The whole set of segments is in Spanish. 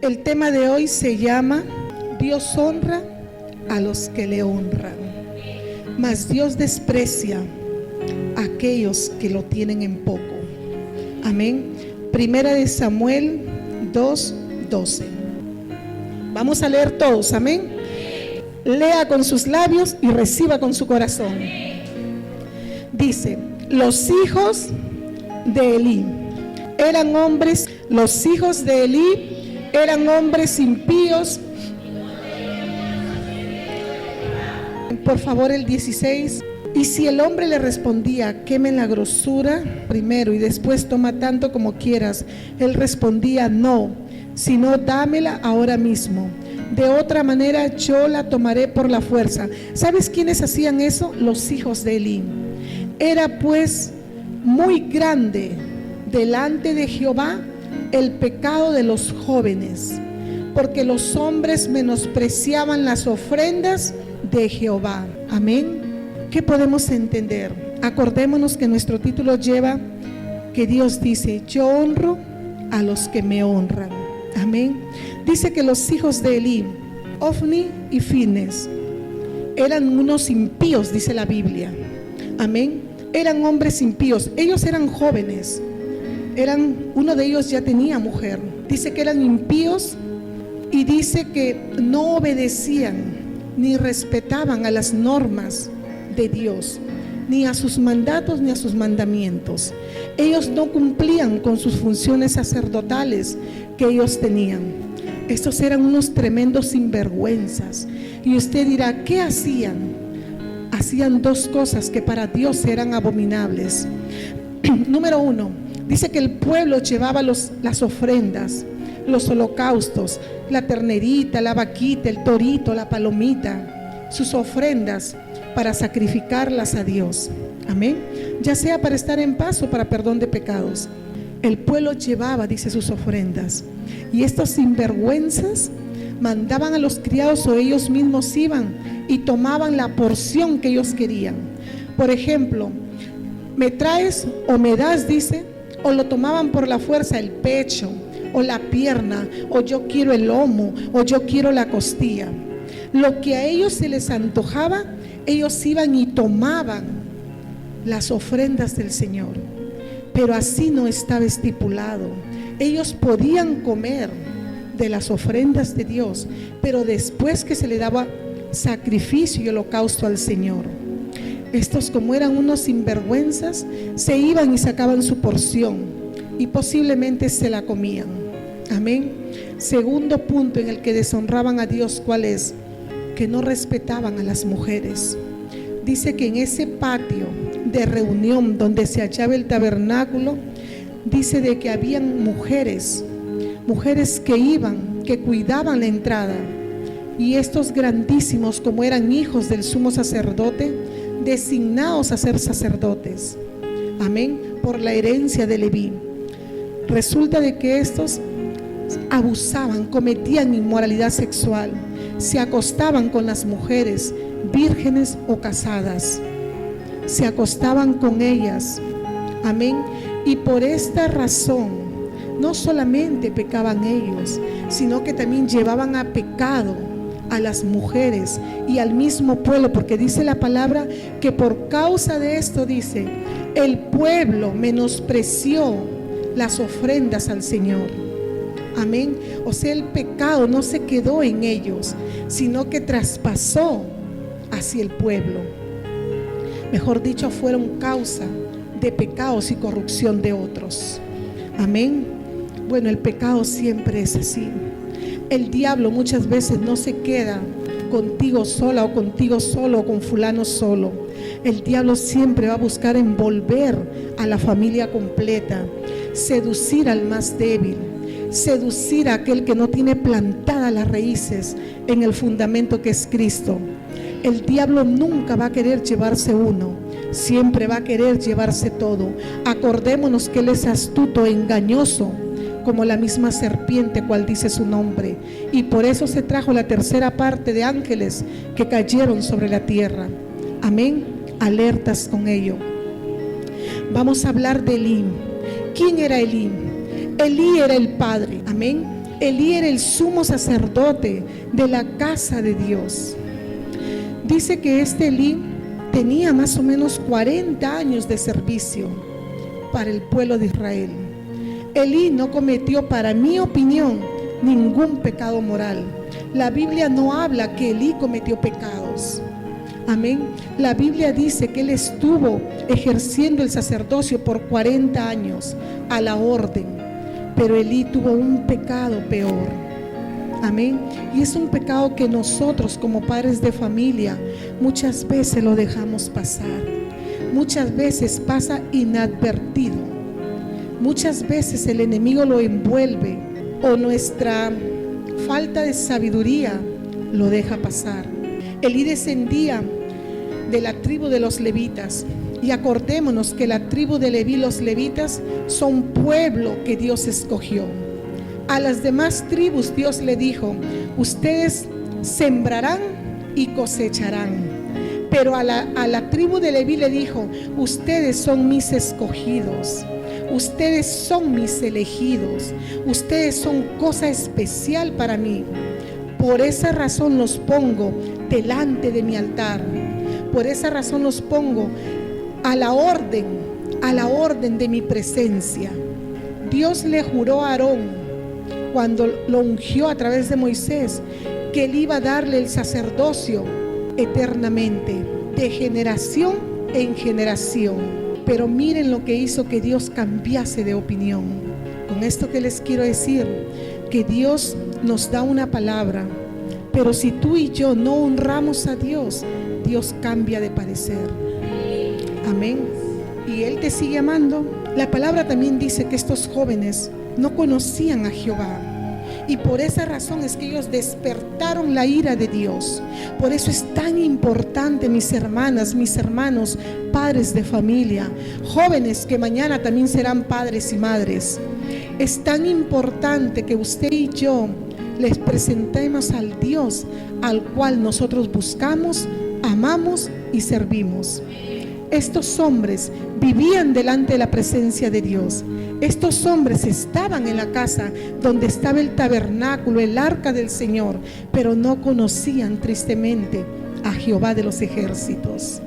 El tema de hoy se llama Dios honra a los que le honran, mas Dios desprecia a aquellos que lo tienen en poco. Amén. Primera de Samuel 2:12. Vamos a leer todos, amén. Lea con sus labios y reciba con su corazón. Dice: los hijos de Elí eran hombres, los hijos de Elí eran hombres impíos. Por favor, el 16. Y si el hombre le respondía: quemen la grosura primero y después toma tanto como quieras, él respondía: no, sino dámela ahora mismo. De otra manera yo la tomaré por la fuerza. ¿Sabes quiénes hacían eso? Los hijos de Elí. Era pues muy grande delante de Jehová el pecado de los jóvenes, porque los hombres menospreciaban las ofrendas de Jehová. Amén. ¿Qué podemos entender? Acordémonos que nuestro título lleva que Dios dice: yo honro a los que me honran. Amén. Dice que los hijos de Elí, Ofni y Fines, eran unos impíos, dice la Biblia. Amén. Eran hombres impíos. Ellos eran jóvenes. Uno de ellos ya tenía mujer. Dice que eran impíos y dice que no obedecían ni respetaban a las normas de Dios, ni a sus mandatos ni a sus mandamientos. Ellos no cumplían con sus funciones sacerdotales que ellos tenían. Estos eran unos tremendos sinvergüenzas. Y usted dirá: ¿qué hacían? Hacían dos cosas que para Dios eran abominables. Número uno, dice que el pueblo llevaba las ofrendas, los holocaustos, la ternerita, la vaquita, el torito, la palomita, sus ofrendas para sacrificarlas a Dios. Amén. Ya sea para estar en paz o para perdón de pecados. El pueblo llevaba, dice, sus ofrendas. Y estos sinvergüenzas mandaban a los criados o ellos mismos iban y tomaban la porción que ellos querían. Por ejemplo, me traes o me das, dice, o lo tomaban por la fuerza, el pecho o la pierna, o yo quiero el lomo, o yo quiero la costilla. Lo que a ellos se les antojaba, ellos iban y tomaban las ofrendas del Señor. Pero así no estaba estipulado. Ellos podían comer de las ofrendas de Dios, pero después que se le daba sacrificio y holocausto al Señor. Estos, como eran unos sinvergüenzas, se iban y sacaban su porción y posiblemente se la comían. Amén. Segundo punto en el que deshonraban a Dios, ¿cuál es? Que no respetaban a las mujeres. Dice que en ese patio de reunión donde se hallaba el tabernáculo, dice de que habían mujeres que iban, que cuidaban la entrada. Y estos grandísimos, como eran hijos del sumo sacerdote, designados a ser sacerdotes, amén, por la herencia de Leví, resulta de que estos abusaban, cometían inmoralidad sexual, se acostaban con las mujeres, vírgenes o casadas, se acostaban con ellas, amén. Y por esta razón, no solamente pecaban ellos, sino que también llevaban a pecado a las mujeres y al mismo pueblo, porque dice la palabra que por causa de esto, dice, el pueblo menospreció las ofrendas al Señor. Amén. O sea, el pecado no se quedó en ellos, sino que traspasó hacia el pueblo. Mejor dicho, fueron causa de pecados y corrupción de otros. Amén. Bueno, el pecado siempre es así. El diablo muchas veces no se queda contigo sola o contigo solo o con fulano solo. El diablo siempre va a buscar envolver a la familia completa, seducir al más débil, seducir a aquel que no tiene plantadas las raíces en el fundamento que es Cristo. El diablo nunca va a querer llevarse uno, siempre va a querer llevarse todo. Acordémonos que él es astuto, engañoso, como la misma serpiente, cual dice su nombre, y por eso se trajo la tercera parte de ángeles que cayeron sobre la tierra. Amén. Alertas con ello. Vamos a hablar de Elí. ¿Quién era Elí? Elí era el padre, amén, Elí era el sumo sacerdote de la casa de Dios. Dice que este Elí tenía más o menos 40 años de servicio para el pueblo de Israel. Elí no cometió, para mi opinión, ningún pecado moral. La Biblia no habla que Elí cometió pecados. Amén. La Biblia dice que él estuvo ejerciendo el sacerdocio por 40 años a la orden, pero Elí tuvo un pecado peor. Amén. Y es un pecado que nosotros como padres de familia muchas veces lo dejamos pasar. Muchas veces pasa inadvertido. Muchas veces el enemigo lo envuelve o nuestra falta de sabiduría lo deja pasar. Elí descendía de la tribu de los levitas, y acordémonos que la tribu de Leví, los levitas, son pueblo que Dios escogió. A las demás tribus Dios le dijo: ustedes sembrarán y cosecharán. Pero a la tribu de Leví le dijo: ustedes son mis escogidos, ustedes son mis elegidos, ustedes son cosa especial para mí. Por esa razón los pongo delante de mi altar. Por esa razón los pongo a la orden de mi presencia. Dios le juró a Aarón, cuando lo ungió a través de Moisés, que él iba a darle el sacerdocio eternamente, de generación en generación. Pero miren lo que hizo que Dios cambiase de opinión. Con esto que les quiero decir, que Dios nos da una palabra, pero si tú y yo no honramos a Dios, Dios cambia de parecer. Amén. Y Él te sigue amando. La palabra también dice que estos jóvenes no conocían a Jehová, y por esa razón es que ellos despertaron la ira de Dios. Por eso es tan importante, mis hermanas, mis hermanos, padres de familia, jóvenes que mañana también serán padres y madres. Es tan importante que usted y yo les presentemos al Dios al cual nosotros buscamos, amamos y servimos. Estos hombres vivían delante de la presencia de Dios. Estos hombres estaban en la casa donde estaba el tabernáculo, el arca del Señor, pero no conocían tristemente a Jehová de los ejércitos.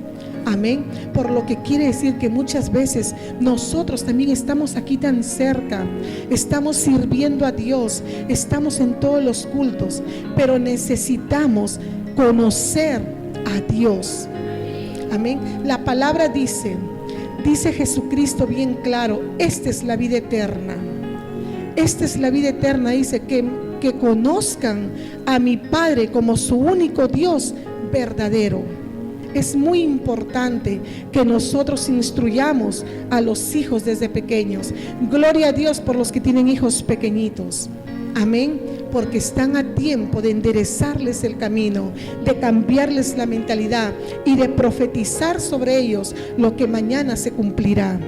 Amén. Por lo que quiere decir que muchas veces nosotros también estamos aquí tan cerca, estamos sirviendo a Dios, estamos en todos los cultos, pero necesitamos conocer a Dios. Amén. La palabra dice Jesucristo bien claro: esta es la vida eterna. Esta es la vida eterna, dice, que conozcan a mi Padre como su único Dios verdadero. Es muy importante que nosotros instruyamos a los hijos desde pequeños. Gloria a Dios por los que tienen hijos pequeñitos. Amén. Porque están a tiempo de enderezarles el camino, de cambiarles la mentalidad y de profetizar sobre ellos lo que mañana se cumplirá.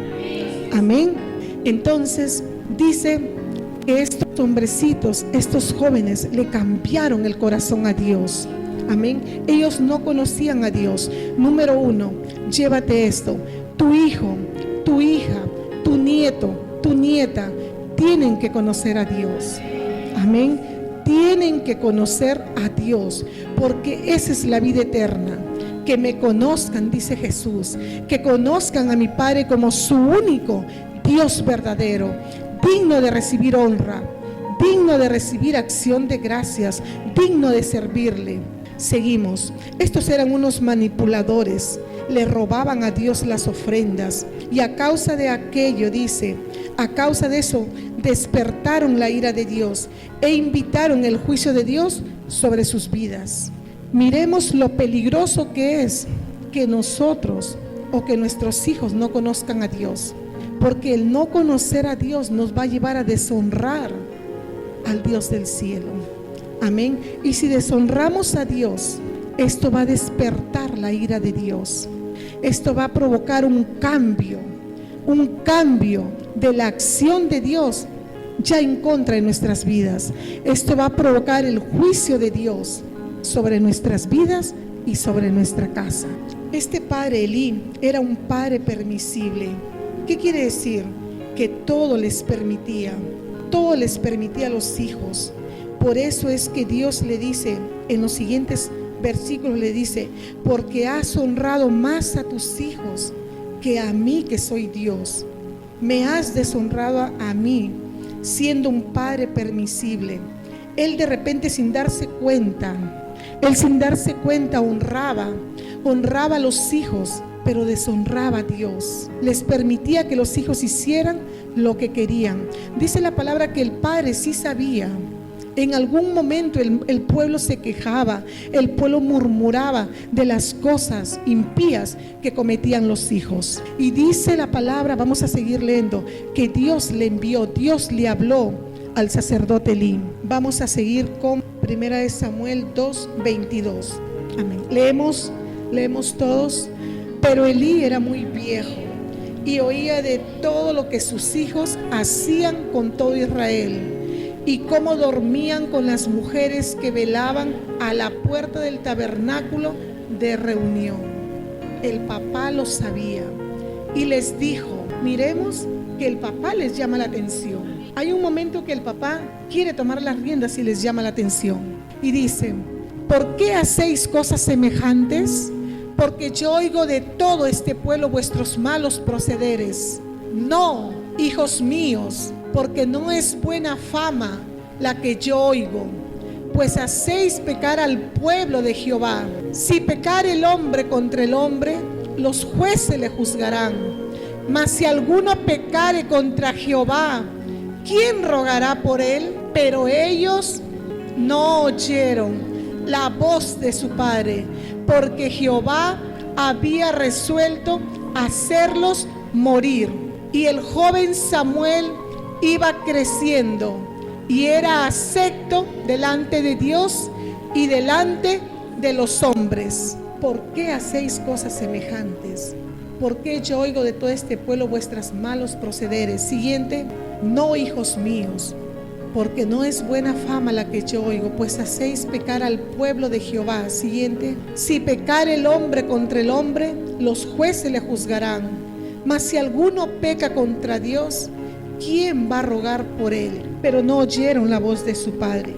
Amén. Entonces dice que estos hombrecitos, estos jóvenes, le cambiaron el corazón a Dios. Amén. Ellos no conocían a Dios. Número 1, llévate esto: tu hijo, tu hija, tu nieto, tu nieta tienen que conocer a Dios. Amén. Tienen que conocer a Dios, porque esa es la vida eterna. Que me conozcan, dice Jesús, que conozcan a mi Padre como su único Dios verdadero, digno de recibir honra, digno de recibir acción de gracias, digno de servirle. Seguimos. Estos eran unos manipuladores, le robaban a Dios las ofrendas, y a causa de aquello, dice, a causa de eso despertaron la ira de Dios e invitaron el juicio de Dios sobre sus vidas. Miremos lo peligroso que es que nosotros o que nuestros hijos no conozcan a Dios, porque el no conocer a Dios nos va a llevar a deshonrar al Dios del cielo. Amén. Y si deshonramos a Dios, esto va a despertar la ira de Dios. Esto va a provocar un cambio de la acción de Dios ya en contra de nuestras vidas. Esto va a provocar el juicio de Dios sobre nuestras vidas y sobre nuestra casa. Este padre Elí era un padre permisible. ¿Qué quiere decir? Que todo les permitía. todo les permitía a los hijos. Por eso es que Dios le dice, en los siguientes versículos le dice: porque has honrado más a tus hijos que a mí, que soy Dios. Me has deshonrado a mí, siendo un padre permisible. Él de repente, sin darse cuenta, honraba a los hijos, pero deshonraba a Dios. Les permitía que los hijos hicieran lo que querían. Dice la palabra que el padre sí sabía. En algún momento el pueblo se quejaba, el pueblo murmuraba de las cosas impías que cometían los hijos. Y dice la palabra, vamos a seguir leyendo, que Dios le envió, Dios le habló al sacerdote Elí. Vamos a seguir con 1 Samuel 2:22. Amén. Leemos todos. Pero Elí era muy viejo y oía de todo lo que sus hijos hacían con todo Israel, y cómo dormían con las mujeres que velaban a la puerta del tabernáculo de reunión. El papá lo sabía y les dijo, miremos que el papá les llama la atención. Hay un momento que el papá quiere tomar las riendas y les llama la atención. Y dice: ¿por qué hacéis cosas semejantes? Porque yo oigo de todo este pueblo vuestros malos procederes. No, hijos míos, porque no es buena fama la que yo oigo, pues hacéis pecar al pueblo de Jehová. Si pecare el hombre contra el hombre, los jueces le juzgarán. Mas si alguno pecare contra Jehová, ¿quién rogará por él? Pero ellos no oyeron la voz de su padre, porque Jehová había resuelto hacerlos morir. Y el joven Samuel iba creciendo y era acepto delante de Dios y delante de los hombres. ¿Por qué hacéis cosas semejantes? ¿Por qué yo oigo de todo este pueblo vuestros malos procederes? Siguiente: no, hijos míos, porque no es buena fama la que yo oigo, pues hacéis pecar al pueblo de Jehová. Siguiente: si pecare el hombre contra el hombre, los jueces le juzgarán. Mas si alguno peca contra Dios, ¿quién va a rogar por él? Pero no oyeron la voz de su padre.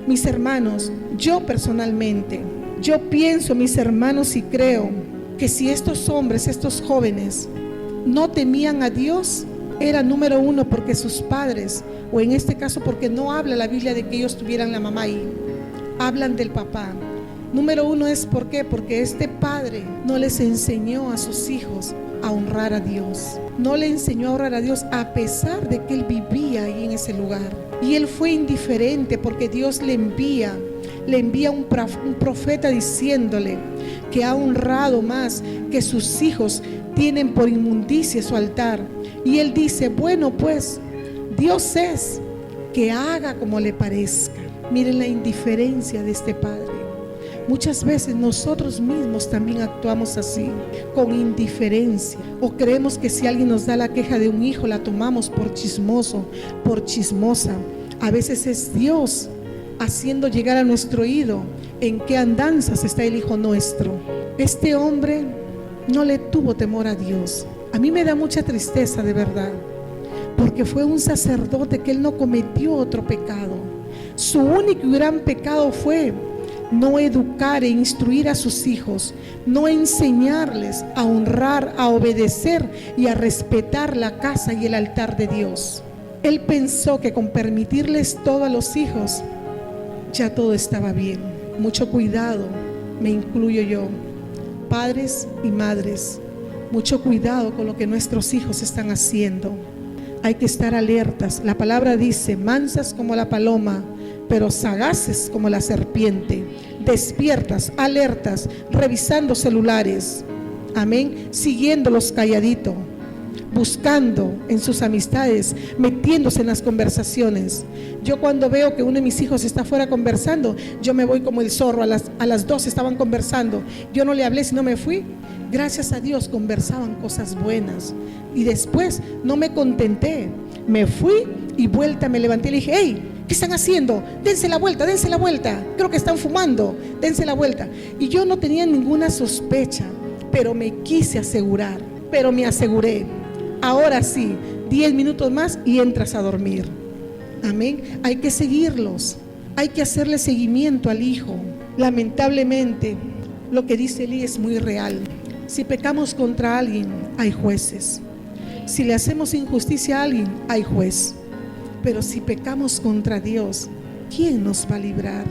Mis hermanos, yo personalmente, yo pienso, mis hermanos, y creo que si estos hombres, estos jóvenes, no temían a Dios, era número uno porque sus padres, o en este caso porque no habla la Biblia de que ellos tuvieran la mamá ahí, hablan del papá. Número uno es ¿por qué? Porque este padre no les enseñó a sus hijos a honrar a Dios. No le enseñó a honrar a Dios a pesar de que él vivía ahí en ese lugar. Y él fue indiferente porque Dios le envía un profeta diciéndole que ha honrado más, que sus hijos tienen por inmundicia su altar. Y él dice: bueno, pues Dios es, que haga como le parezca. Miren la indiferencia de este padre. Muchas veces nosotros mismos también actuamos así, con indiferencia, o creemos que si alguien nos da la queja de un hijo, la tomamos por chismoso, por chismosa. A veces es Dios haciendo llegar a nuestro oído en qué andanzas está el hijo nuestro. Este hombre no le tuvo temor a Dios. A mí me da mucha tristeza, de verdad, porque fue un sacerdote que él no cometió otro pecado. Su único y gran pecado fue no educar e instruir a sus hijos, no enseñarles a honrar, a obedecer y a respetar la casa y el altar de Dios. Él pensó que con permitirles todo a los hijos, ya todo estaba bien. Mucho cuidado, me incluyo yo, padres y madres, mucho cuidado con lo que nuestros hijos están haciendo. Hay que estar alertas. La palabra dice: mansas como la paloma, pero sagaces como la serpiente. Despiertas, alertas, revisando celulares, amén, siguiéndolos calladito, buscando en sus amistades, metiéndose en las conversaciones. Yo cuando veo que uno de mis hijos está afuera conversando, yo me voy como el zorro. A las 2 estaban conversando, yo no le hablé sino me fui. Gracias a Dios conversaban cosas buenas. Y después no me contenté, me fui y vuelta me levanté y le dije: hey, ¿qué están haciendo? Dense la vuelta, creo que están fumando, dense la vuelta. Y yo no tenía ninguna sospecha, pero me quise asegurar, pero me aseguré. Ahora sí, 10 minutos más y entras a dormir. Amén. Hay que seguirlos. Hay que hacerle seguimiento al hijo. Lamentablemente, lo que dice Elí es muy real. Si pecamos contra alguien, hay jueces. Si le hacemos injusticia a alguien, hay juez. Pero si pecamos contra Dios, ¿quién nos va a librar?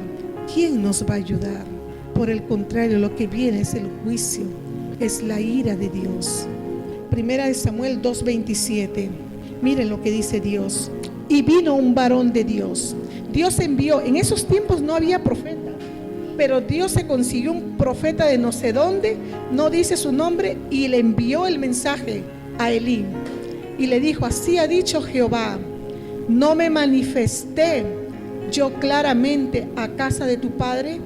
¿Quién nos va a ayudar? Por el contrario, lo que viene es el juicio, es la ira de Dios. Primera de Samuel 2:27. Miren lo que dice Dios. Y vino un varón de Dios. Dios envió, en esos tiempos no había profeta, pero Dios se consiguió un profeta de no sé dónde, no dice su nombre, y le envió el mensaje a Elí. Y le dijo: así ha dicho Jehová, ¿no me manifesté yo claramente a casa de tu padre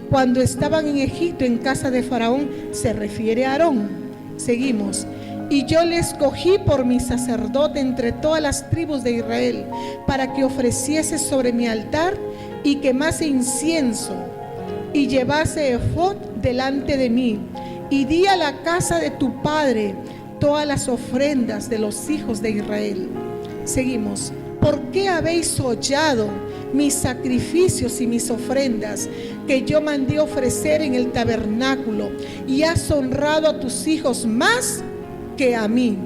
cuando estaban en Egipto, en casa de Faraón? Se refiere a Aarón. Seguimos. Y yo le escogí por mi sacerdote entre todas las tribus de Israel, para que ofreciese sobre mi altar y quemase incienso y llevase efod delante de mí. Y di a la casa de tu padre todas las ofrendas de los hijos de Israel. Seguimos. ¿Por qué habéis hollado mis sacrificios y mis ofrendas que yo mandé ofrecer en el tabernáculo, y has honrado a tus hijos más que a mí,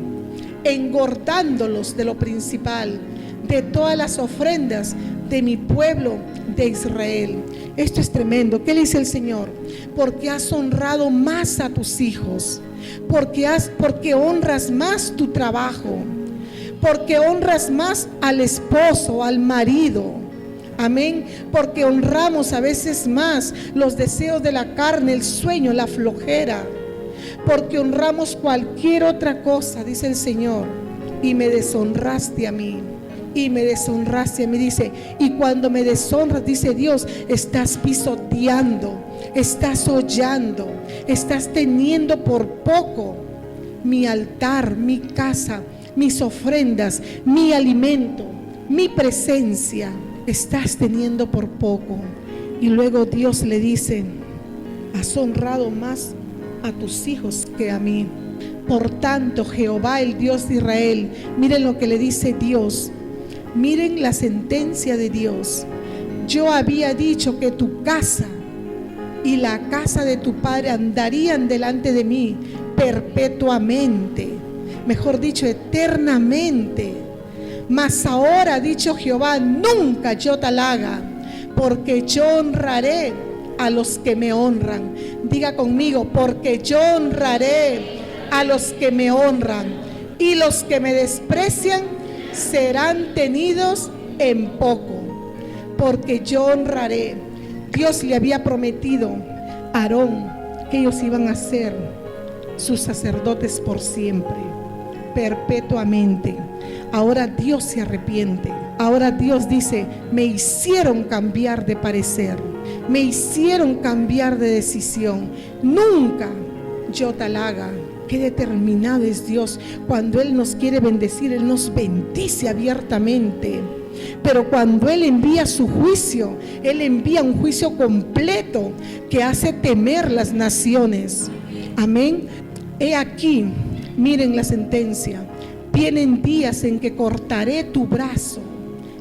engordándolos de lo principal, de todas las ofrendas de mi pueblo de Israel? Esto es tremendo. ¿Qué le dice el Señor? Porque has honrado más a tus hijos, porque honras más tu trabajo, porque honras más al esposo, al marido. Amén. Porque honramos a veces más los deseos de la carne, el sueño, la flojera. Porque honramos cualquier otra cosa, dice el Señor. Y me deshonraste a mí. Y me deshonraste a mí, dice. Y cuando me deshonras, dice Dios, estás pisoteando, estás hollando, estás teniendo por poco mi altar, mi casa, mis ofrendas, mi alimento, mi presencia. Estás teniendo por poco. Y luego Dios le dice: has honrado más a tus hijos que a mí. Por tanto, Jehová, el Dios de Israel, miren lo que le dice Dios, miren la sentencia de Dios. Yo había dicho que tu casa y la casa de tu padre andarían delante de mí perpetuamente, mejor dicho, eternamente. Mas ahora, ha dicho Jehová, nunca yo tal haga, porque yo honraré a los que me honran. Diga conmigo: porque yo honraré a los que me honran, y los que me desprecian serán tenidos en poco. Porque yo honraré. Dios le había prometido a Aarón que ellos iban a ser sus sacerdotes por siempre, perpetuamente. Ahora Dios se arrepiente. Ahora Dios dice: me hicieron cambiar de parecer, me hicieron cambiar de decisión. Nunca yo tal haga. Qué determinado es Dios. Cuando Él nos quiere bendecir, Él nos bendice abiertamente. Pero cuando Él envía su juicio, Él envía un juicio completo que hace temer las naciones. Amén. He aquí, miren la sentencia. Vienen días en que cortaré tu brazo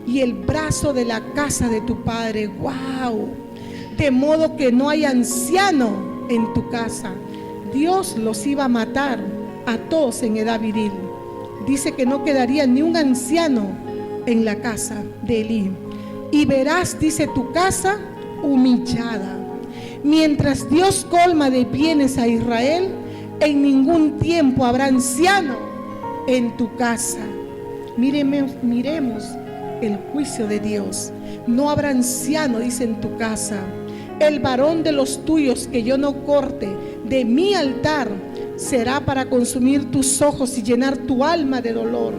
y el brazo de la casa de tu padre. ¡Wow! De modo que no hay anciano en tu casa. Dios los iba a matar a todos en edad viril. Dice que no quedaría ni un anciano en la casa de Elí. Y verás, dice, tu casa humillada. Mientras Dios colma de bienes a Israel, en ningún tiempo habrá anciano en tu casa. Miremos el juicio de Dios. No habrá anciano, dice, en tu casa. El varón de los tuyos que yo no corte de mi altar será para consumir tus ojos y llenar tu alma de dolor.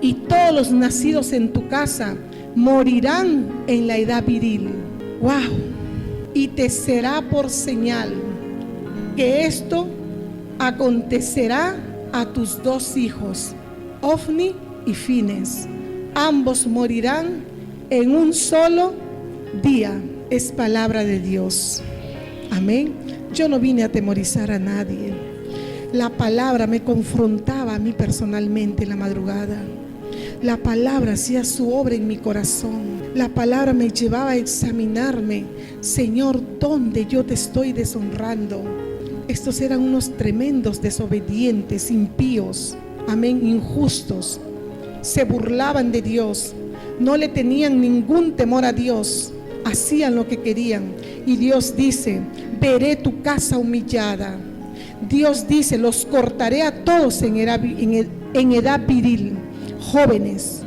Y todos los nacidos en tu casa morirán en la edad viril. ¡Wow! Y te será por señal que esto acontecerá a tus dos hijos, Ofni y Fines. Ambos morirán en un solo día. Es palabra de Dios. Amén. Yo no vine a atemorizar a nadie. La palabra me confrontaba a mí personalmente en la madrugada. La palabra hacía su obra en mi corazón. La palabra me llevaba a examinarme. Señor, ¿dónde yo te estoy deshonrando? Estos eran unos tremendos desobedientes, impíos, amén, injustos. Se burlaban de Dios, no le tenían ningún temor a Dios, hacían lo que querían. Y Dios dice: veré tu casa humillada. Dios dice: los cortaré a todos en edad viril. Jóvenes,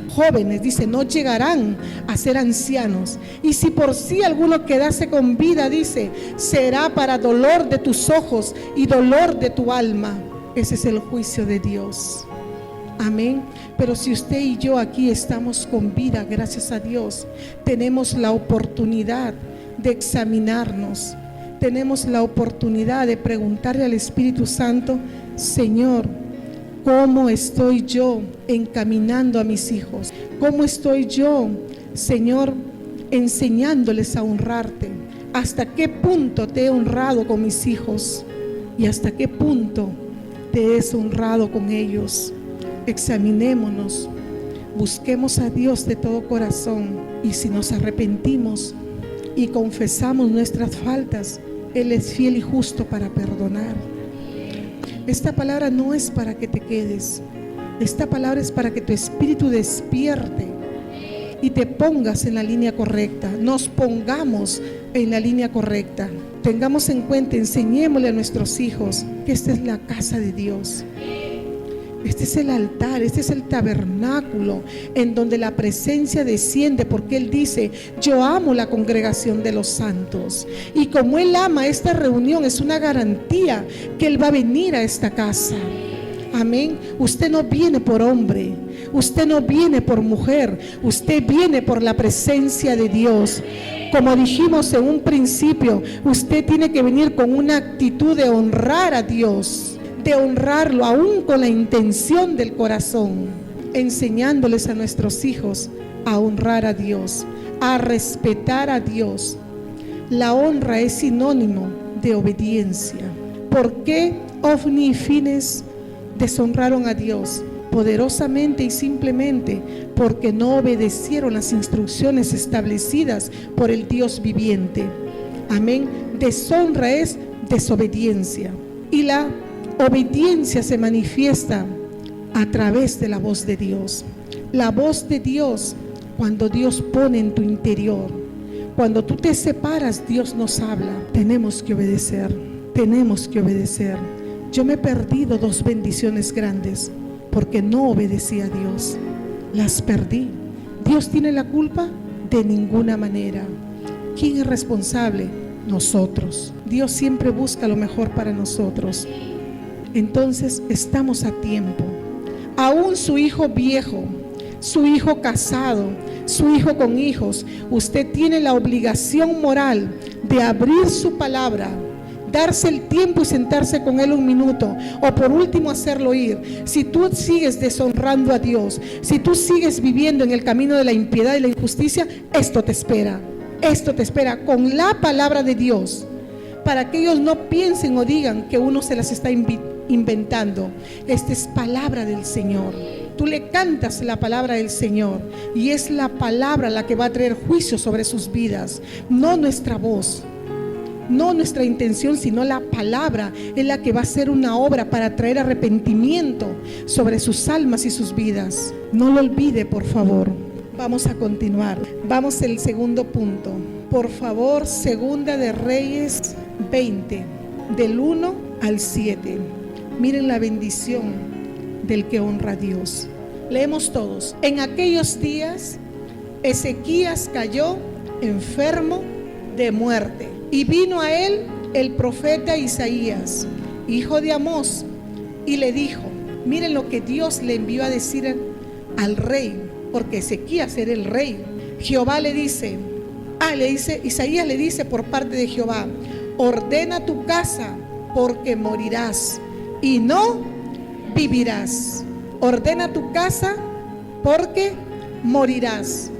dice, no llegarán a ser ancianos. Y si por sí alguno quedase con vida, dice, será para dolor de tus ojos y dolor de tu alma. Ese es el juicio de Dios. Amén. Pero si usted y yo aquí estamos con vida, gracias a Dios, tenemos la oportunidad de examinarnos. Tenemos la oportunidad de preguntarle al Espíritu Santo: Señor, ¿cómo estoy yo encaminando a mis hijos? ¿Cómo estoy yo, Señor, enseñándoles a honrarte? ¿Hasta qué punto te he honrado con mis hijos? ¿Y hasta qué punto te he deshonrado con ellos? Examinémonos, busquemos a Dios de todo corazón, y si nos arrepentimos y confesamos nuestras faltas, Él es fiel y justo para perdonar. Esta palabra no es para que te quedes. Esta palabra es para que tu espíritu despierte y te pongas en la línea correcta. Nos pongamos en la línea correcta. Tengamos en cuenta, enseñémosle a nuestros hijos que esta es la casa de Dios. Este es el altar, este es el tabernáculo en donde la presencia desciende, porque Él dice: yo amo la congregación de los santos. Y como Él ama esta reunión, es una garantía que Él va a venir a esta casa. Amén. Usted no viene por hombre, usted no viene por mujer, usted viene por la presencia de Dios. Como dijimos en un principio, usted tiene que venir con una actitud de honrar a Dios, de honrarlo aún con la intención del corazón, enseñándoles a nuestros hijos a honrar a Dios, a respetar a Dios. La honra es sinónimo de obediencia. ¿Por qué Ofni y Fines deshonraron a Dios? Poderosamente y simplemente porque no obedecieron las instrucciones establecidas por el Dios viviente. Amén. Deshonra es desobediencia, y la obediencia se manifiesta a través de la voz de Dios. La voz de Dios, cuando Dios pone en tu interior, cuando tú te separas, Dios nos habla. Tenemos que obedecer, tenemos que obedecer. Yo me he perdido 2 bendiciones grandes porque no obedecí a Dios. Las perdí. ¿Dios tiene la culpa? De ninguna manera. ¿Quién es responsable? Nosotros. Dios siempre busca lo mejor para nosotros. Entonces estamos a tiempo. Aún su hijo viejo, su hijo casado, su hijo con hijos, usted tiene la obligación moral de abrir su palabra, darse el tiempo y sentarse con él un minuto, o por último hacerlo ir. Si tú sigues deshonrando a Dios, si tú sigues viviendo en el camino de la impiedad y la injusticia, esto te espera con la palabra de Dios, para que ellos no piensen o digan que uno se las está inventando. Esta es palabra del Señor. Tú le cantas la palabra del Señor, y es la palabra la que va a traer juicio sobre sus vidas, no nuestra voz, no nuestra intención, sino la palabra es la que va a hacer una obra para traer arrepentimiento sobre sus almas y sus vidas. No lo olvide, por favor. Vamos a continuar. Vamos al segundo punto. Por favor, Segunda de Reyes 20, del 1 al 7. Miren la bendición del que honra a Dios. Leemos todos. En aquellos días, Ezequías cayó enfermo de muerte, y vino a él el profeta Isaías, hijo de Amós, y le dijo, miren lo que Dios le envió a decir al rey, porque Ezequías era el rey. Jehová le dice, Isaías le dice por parte de Jehová, ordena tu casa porque morirás y no vivirás. Ordena tu casa porque morirás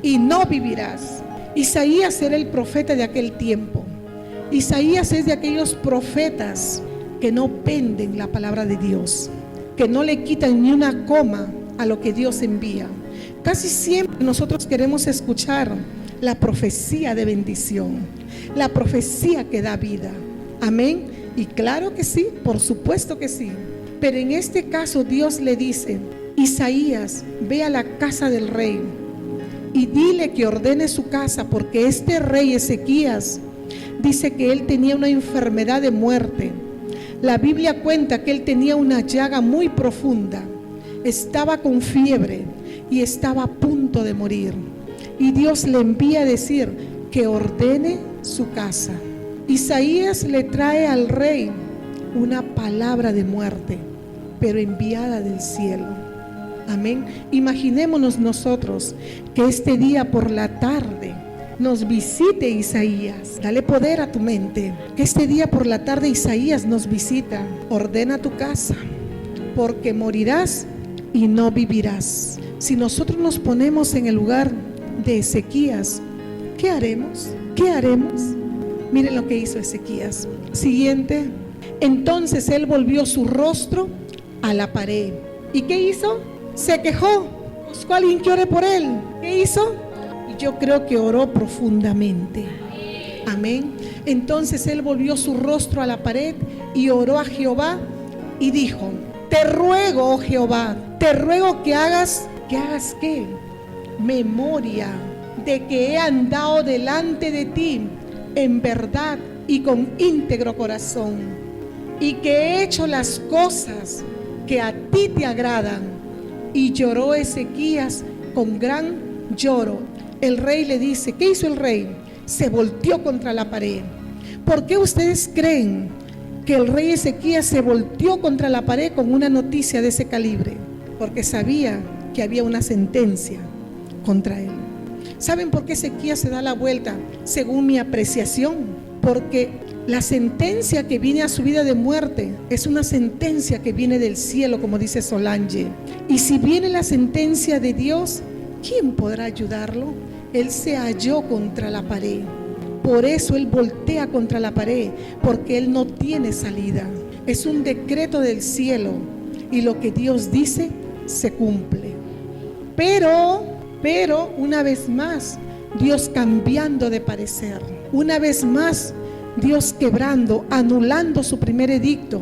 y no vivirás. Isaías era el profeta de aquel tiempo. Isaías es de aquellos profetas que no venden la palabra de Dios, que no le quitan ni una coma a lo que Dios envía. Casi siempre nosotros queremos escuchar la profecía de bendición, la profecía que da vida. Amén. Y claro que sí, por supuesto que sí. Pero en este caso Dios le dice: Isaías, ve a la casa del rey y dile que ordene su casa, porque este rey Ezequías dice que él tenía una enfermedad de muerte. La Biblia cuenta que él tenía una llaga muy profunda, estaba con fiebre y estaba a punto de morir. Y Dios le envía a decir que ordene su casa. Isaías le trae al rey una palabra de muerte, pero enviada del cielo. Amén. Imaginémonos nosotros que este día por la tarde nos visite Isaías. Dale poder a tu mente. Que este día por la tarde Isaías nos visita. Ordena tu casa, porque morirás y no vivirás. Si nosotros nos ponemos en el lugar de Ezequías, ¿qué haremos? ¿Qué haremos? Miren lo que hizo Ezequías. Siguiente. Entonces él volvió su rostro a la pared. ¿Y qué hizo? Se quejó. Buscó a alguien que ore por él. ¿Qué hizo? Yo creo que oró profundamente. Amén. Entonces él volvió su rostro a la pared y oró a Jehová y dijo: te ruego, oh Jehová, te ruego que hagas ¿qué? Memoria de que he andado delante de ti en verdad y con íntegro corazón, y que he hecho las cosas que a ti te agradan. Y lloró Ezequías con gran lloro. El rey le dice, ¿qué hizo el rey? Se volteó contra la pared. ¿Por qué ustedes creen que el rey Ezequías se volteó contra la pared con una noticia de ese calibre? Porque sabía que había una sentencia contra él. ¿Saben por qué Ezequías se da la vuelta? Según mi apreciación, porque la sentencia que viene a su vida de muerte es una sentencia que viene del cielo, como dice Solange. Y si viene la sentencia de Dios, ¿quién podrá ayudarlo? Él se halló contra la pared. Por eso él voltea contra la pared, porque él no tiene salida. Es un decreto del cielo y lo que Dios dice se cumple. Pero una vez más, Dios cambiando de parecer. Una vez más, Dios quebrando, anulando su primer edicto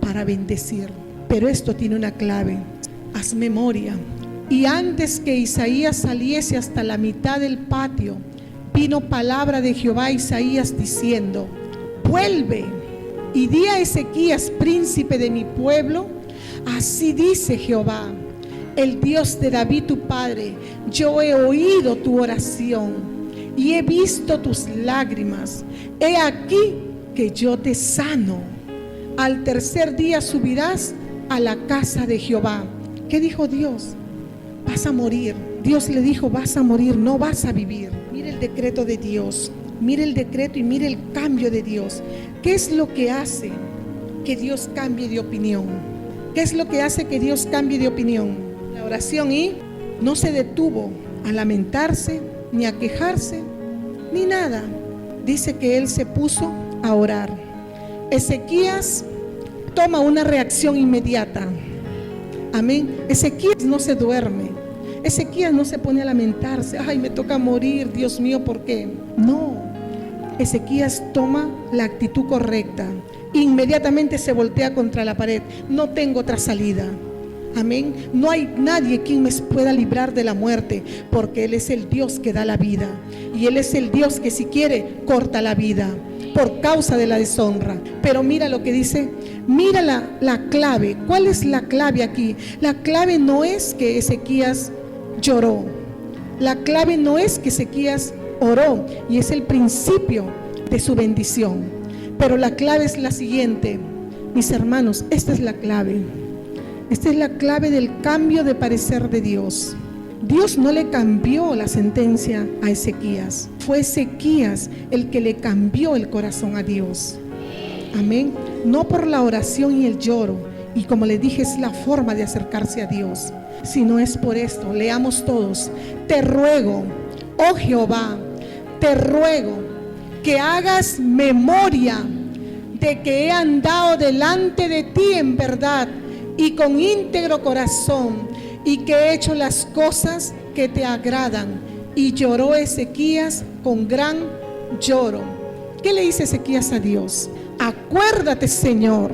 para bendecir. Pero esto tiene una clave. Haz memoria. Y antes que Isaías saliese hasta la mitad del patio, vino palabra de Jehová a Isaías diciendo: vuelve y di a Ezequías, príncipe de mi pueblo, así dice Jehová, el Dios de David tu padre: yo he oído tu oración y he visto tus lágrimas. He aquí que yo te sano. Al tercer día subirás a la casa de Jehová. ¿Qué dijo Dios? Vas a morir. Dios le dijo: vas a morir, no vas a vivir. Mire el decreto de Dios. Mire el decreto y mire el cambio de Dios. ¿Qué es lo que hace que Dios cambie de opinión? ¿Qué es lo que hace que Dios cambie de opinión? La oración. Y no se detuvo a lamentarse, ni a quejarse, ni nada. Dice que él se puso a orar. Ezequías toma una reacción inmediata. Amén. Ezequías no se duerme. Ezequías no se pone a lamentarse. Ay, me toca morir, Dios mío, ¿por qué? No. Ezequías toma la actitud correcta. Inmediatamente se voltea contra la pared. No tengo otra salida. Amén. No hay nadie quien me pueda librar de la muerte, porque Él es el Dios que da la vida. Y Él es el Dios que si quiere corta la vida por causa de la deshonra. Pero mira lo que dice. Mira la clave. ¿Cuál es la clave aquí? La clave no es que Ezequías lloró. La clave no es que Ezequías oró, y es el principio de su bendición. Pero la clave es la siguiente. Mis hermanos, esta es la clave. Esta es la clave del cambio de parecer de Dios. Dios no le cambió la sentencia a Ezequías. Fue Ezequías el que le cambió el corazón a Dios. Amén. No por la oración y el lloro. Y como le dije, es la forma de acercarse a Dios. Sino es por esto. Leamos todos. Te ruego, oh Jehová, te ruego que hagas memoria de que he andado delante de ti en verdad y con íntegro corazón, y que he hecho las cosas que te agradan. Y lloró Ezequías con gran lloro. ¿Qué le dice Ezequías a Dios? Acuérdate, Señor,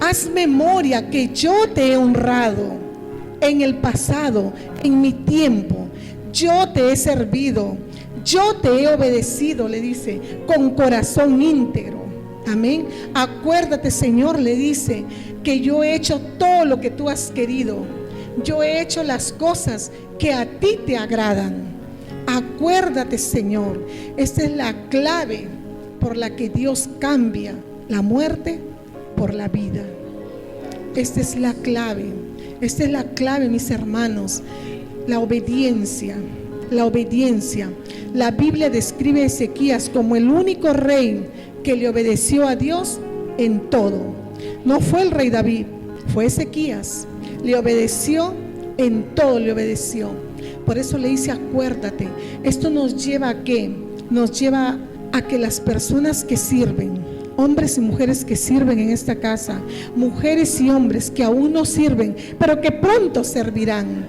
haz memoria que yo te he honrado en el pasado, en mi tiempo. Yo te he servido, yo te he obedecido, le dice, con corazón íntegro. Amén. Acuérdate, Señor, le dice, que yo he hecho todo lo que tú has querido. Yo he hecho las cosas que a ti te agradan. Acuérdate, Señor. Esta es la clave por la que Dios cambia la muerte por la vida. Esta es la clave. Esta es la clave, mis hermanos. La obediencia. La obediencia. La Biblia describe a Ezequías como el único rey que le obedeció a Dios en todo. No fue el rey David, fue Ezequías. Le obedeció en todo, le obedeció. Por eso le dice acuérdate. Esto nos lleva a ¿qué? Nos lleva a que las personas que sirven, hombres y mujeres que sirven en esta casa, mujeres y hombres que aún no sirven, pero que pronto servirán.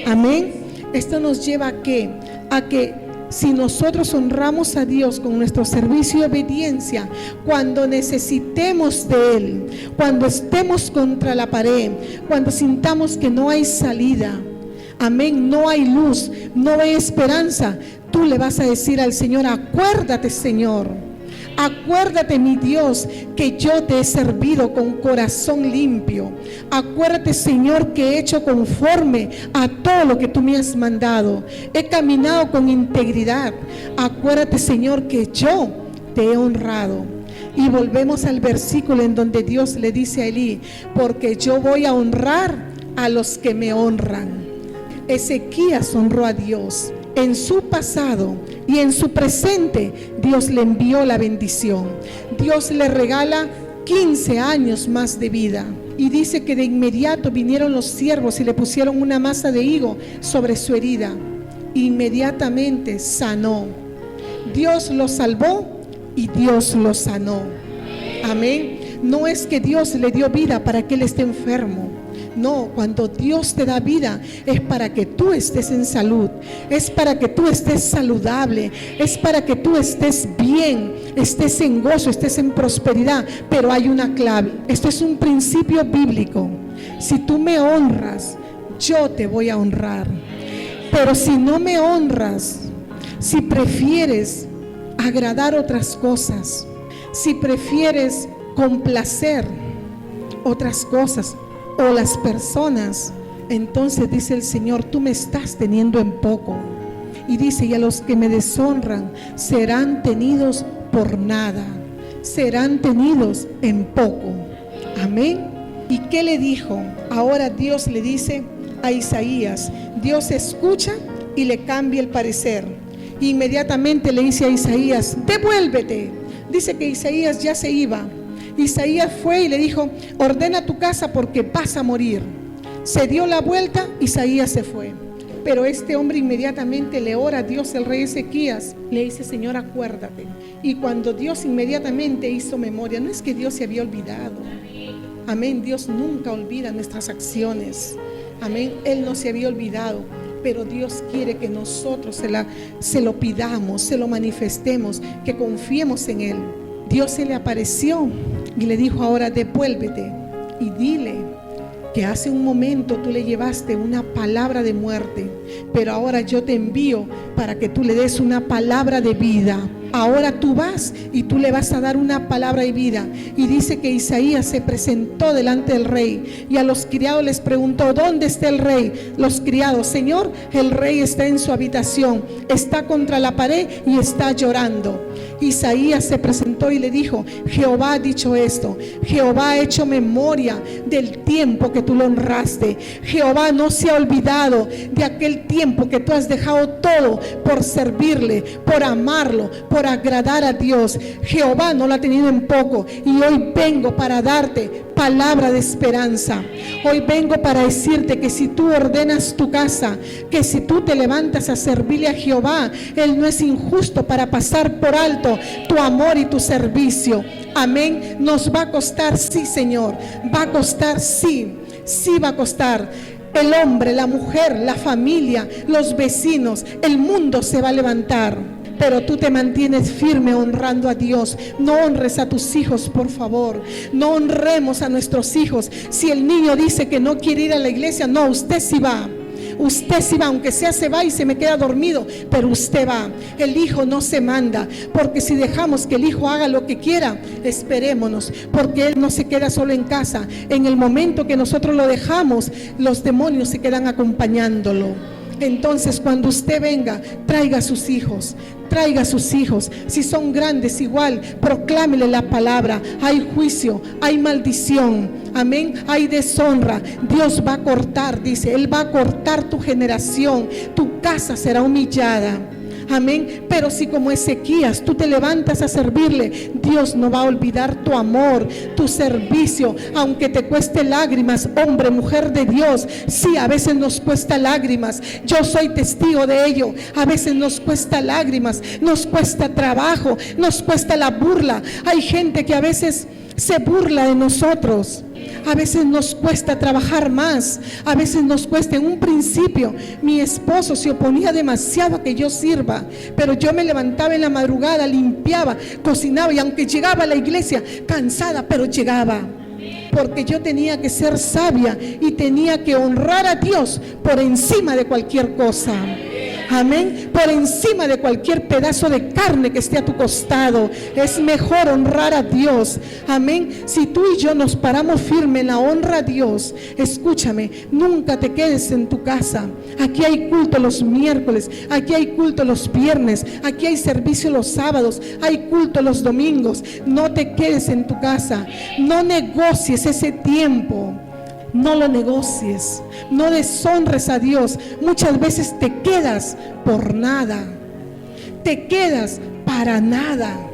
Amén. Esto nos lleva a ¿qué? A que si nosotros honramos a Dios con nuestro servicio y obediencia, cuando necesitemos de Él, cuando estemos contra la pared, cuando sintamos que no hay salida, amén, no hay luz, no hay esperanza, tú le vas a decir al Señor, acuérdate, Señor. Acuérdate, mi Dios, que yo te he servido con corazón limpio. Acuérdate, Señor, que he hecho conforme a todo lo que tú me has mandado. He caminado con integridad. Acuérdate, Señor, que yo te he honrado. Y volvemos al versículo en donde Dios le dice a Elí, porque yo voy a honrar a los que me honran. Ezequías honró a Dios. En su pasado y en su presente, Dios le envió la bendición. Dios le regala 15 años más de vida. Y dice que de inmediato vinieron los siervos y le pusieron una masa de higo sobre su herida. Inmediatamente sanó. Dios lo salvó y Dios lo sanó. Amén. No es que Dios le dio vida para que él esté enfermo. No, cuando Dios te da vida es para que tú estés en salud, es para que tú estés saludable, es para que tú estés bien, estés en gozo, estés en prosperidad. Pero hay una clave, esto es un principio bíblico. Si tú me honras, yo te voy a honrar. Pero si no me honras, si prefieres agradar otras cosas, si prefieres complacer otras cosas o las personas, entonces dice el Señor, tú me estás teniendo en poco. Y dice, y a los que me deshonran serán tenidos por nada, serán tenidos en poco. Amén. ¿Y qué le dijo? Ahora Dios le dice a Isaías, Dios escucha y le cambia el parecer. Inmediatamente le dice a Isaías, devuélvete. Dice que Isaías ya se iba. Isaías fue y le dijo, ordena tu casa porque vas a morir. Se dio la vuelta, Isaías se fue. Pero este hombre inmediatamente le ora a Dios, el rey Ezequías, le dice, Señor, acuérdate. Y cuando Dios inmediatamente hizo memoria, no es que Dios se había olvidado. Amén, Dios nunca olvida nuestras acciones. Amén, Él no se había olvidado. Pero Dios quiere que nosotros se lo pidamos, se lo manifestemos, que confiemos en Él. Dios se le apareció y le dijo, ahora devuélvete y dile que hace un momento tú le llevaste una palabra de muerte, pero ahora yo te envío para que tú le des una palabra de vida. Ahora tú vas y tú le vas a dar una palabra de vida. Y dice que Isaías se presentó delante del rey y a los criados les preguntó, ¿dónde está el rey? Los criados, Señor, el rey está en su habitación, está contra la pared y está llorando. Isaías se presentó y le dijo, Jehová ha dicho esto, Jehová ha hecho memoria del tiempo que tú lo honraste. Jehová no se ha olvidado de aquel tiempo que tú has dejado todo por servirle, por amarlo, por agradar a Dios. Jehová no lo ha tenido en poco y hoy vengo para darte palabra de esperanza. Hoy vengo para decirte que si tú ordenas tu casa, que si tú te levantas a servirle a Jehová, Él no es injusto para pasar por alto tu amor y tu servicio. Amén. Nos va a costar, sí, Señor, va a costar, sí va a costar. el hombre, la mujer, la familia, los vecinos, el mundo se va a levantar. Pero tú te mantienes firme honrando a Dios. No honres a tus hijos, por favor. No honremos a nuestros hijos. Si el niño dice que no quiere ir a la iglesia, no, usted sí va. Usted sí va, aunque sea se va y se me queda dormido, pero usted va. El hijo no se manda, porque si dejamos que el hijo haga lo que quiera, esperémonos, porque él no se queda solo en casa. En el momento que nosotros lo dejamos, los demonios se quedan acompañándolo. Entonces, cuando usted venga, traiga a sus hijos. Traiga a sus hijos. Si son grandes, igual, proclámele la palabra. Hay juicio, hay maldición, amén, hay deshonra. Dios va a cortar, dice, Él va a cortar tu generación. Tu casa será humillada. Amén. Pero si como Ezequías tú te levantas a servirle, Dios no va a olvidar tu amor, tu servicio, aunque te cueste lágrimas. Hombre, mujer de Dios, sí, a veces nos cuesta lágrimas. Yo soy testigo de ello. A veces nos cuesta lágrimas, nos cuesta trabajo, nos cuesta la burla. Hay gente que a veces se burla de nosotros. A veces nos cuesta trabajar más, a veces nos cuesta. En un principio mi esposo se oponía demasiado a que yo sirva, pero yo me levantaba en la madrugada, limpiaba, cocinaba, y aunque llegaba a la iglesia cansada, pero llegaba, porque yo tenía que ser sabia y tenía que honrar a Dios por encima de cualquier cosa. Amén. Por encima de cualquier pedazo de carne que esté a tu costado, es mejor honrar a Dios. Amén. Si tú y yo nos paramos firme en la honra a Dios, escúchame, nunca te quedes en tu casa. Aquí hay culto los miércoles, aquí hay culto los viernes, aquí hay servicio los sábados, hay culto los domingos. No te quedes en tu casa, no negocies ese tiempo. No lo negocies, no deshonres a Dios. Muchas veces te quedas por nada, te quedas para nada.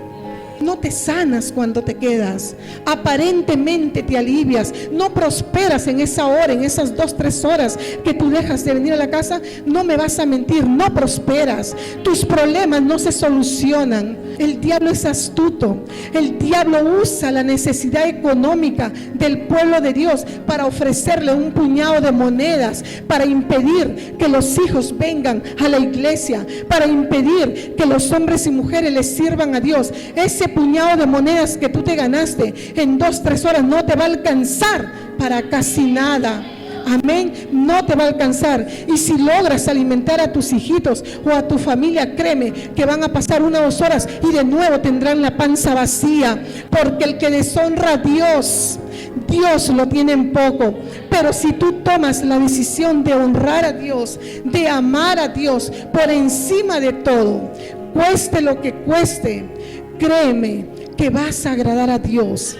No te sanas cuando te quedas. Aparentemente te alivias, no prosperas en esa hora, en esas 2-3 horas que tú dejas de venir a la casa. No me vas a mentir, no prosperas. Tus problemas no se solucionan. El diablo es astuto. El diablo usa la necesidad económica del pueblo de Dios para ofrecerle un puñado de monedas, para impedir que los hijos vengan a la iglesia, para impedir que los hombres y mujeres les sirvan a Dios. Ese puñado de monedas que tú te ganaste en 2-3 horas no te va a alcanzar para casi nada. Amén, no te va a alcanzar. Y si logras alimentar a tus hijitos o a tu familia, créeme que van a pasar 1 o 2 horas y de nuevo tendrán la panza vacía, porque el que deshonra a Dios, Dios lo tiene en poco. Pero si tú tomas la decisión de honrar a Dios, de amar a Dios por encima de todo, cueste lo que cueste, créeme que vas a agradar a Dios,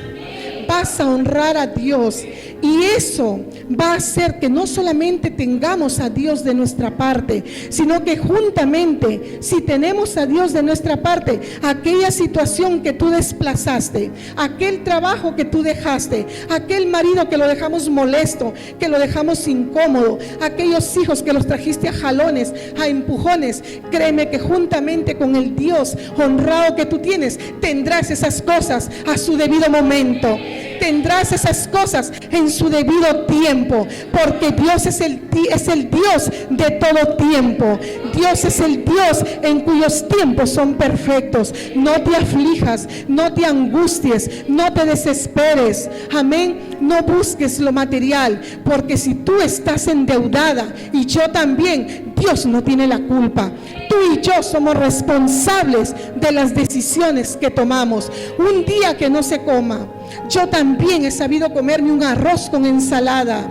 vas a honrar a Dios. Y eso va a hacer que no solamente tengamos a Dios de nuestra parte, sino que juntamente, si tenemos a Dios de nuestra parte, aquella situación que tú desplazaste, aquel trabajo que tú dejaste, aquel marido que lo dejamos molesto, que lo dejamos incómodo, aquellos hijos que los trajiste a jalones, a empujones, créeme que juntamente con el Dios honrado que tú tienes, tendrás esas cosas a su debido momento. Tendrás esas cosas en su debido tiempo, porque Dios es el Dios de todo tiempo. Dios es el Dios en cuyos tiempos son perfectos. No te aflijas, no te angusties, no te desesperes. Amén. No busques lo material, porque si tú estás endeudada y yo también, Dios no tiene la culpa. Tú y yo somos responsables de las decisiones que tomamos. Un día que no se coma, yo también he sabido comerme un arroz con ensalada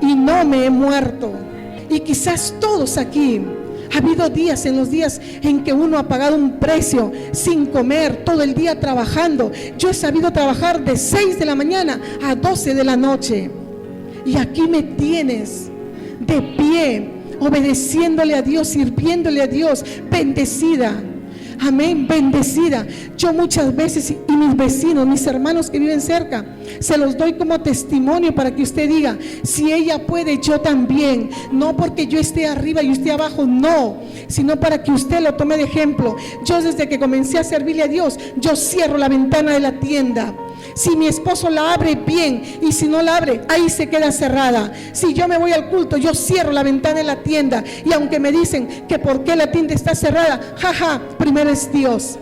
y no me he muerto. Y quizás todos aquí, ha habido días, en los días en que uno ha pagado un precio sin comer, todo el día trabajando. Yo he sabido trabajar de 6 de la mañana a 12 de la noche. Y aquí me tienes de pie, obedeciéndole a Dios, sirviéndole a Dios, bendecida. Amén, bendecida. Yo muchas veces, y mis vecinos, mis hermanos que viven cerca, se los doy como testimonio para que usted diga, si ella puede, yo también. No porque yo esté arriba y usted abajo, no, sino para que usted lo tome de ejemplo. Yo desde que comencé a servirle a Dios, yo cierro la ventana de la tienda Si mi esposo la abre, bien, y si no la abre, ahí se queda cerrada. Si yo me voy al culto, yo cierro la ventana de la tienda, y aunque me dicen que por qué la tienda está cerrada, primero es Dios.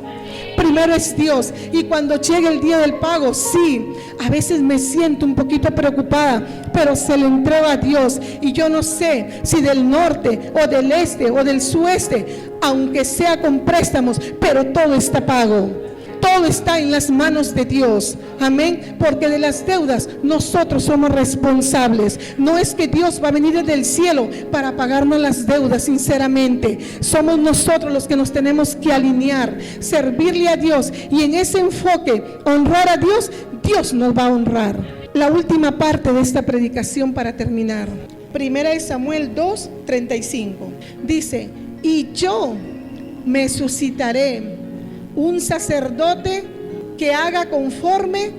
Primero es Dios. Y cuando llegue el día del pago, sí, a veces me siento un poquito preocupada, pero se lo entrego a Dios. Y yo no sé si del norte o del este o del sueste, aunque sea con préstamos, pero todo está pago. Todo está en las manos de Dios. Amén. Porque de las deudas nosotros somos responsables. No es que Dios va a venir desde el cielo para pagarnos las deudas, sinceramente. Somos nosotros los que nos tenemos que alinear, servirle a Dios. Y en ese enfoque, honrar a Dios, Dios nos va a honrar. La última parte de esta predicación para terminar. Primera de Samuel 2:35. Dice: y yo me suscitaré un sacerdote que haga conforme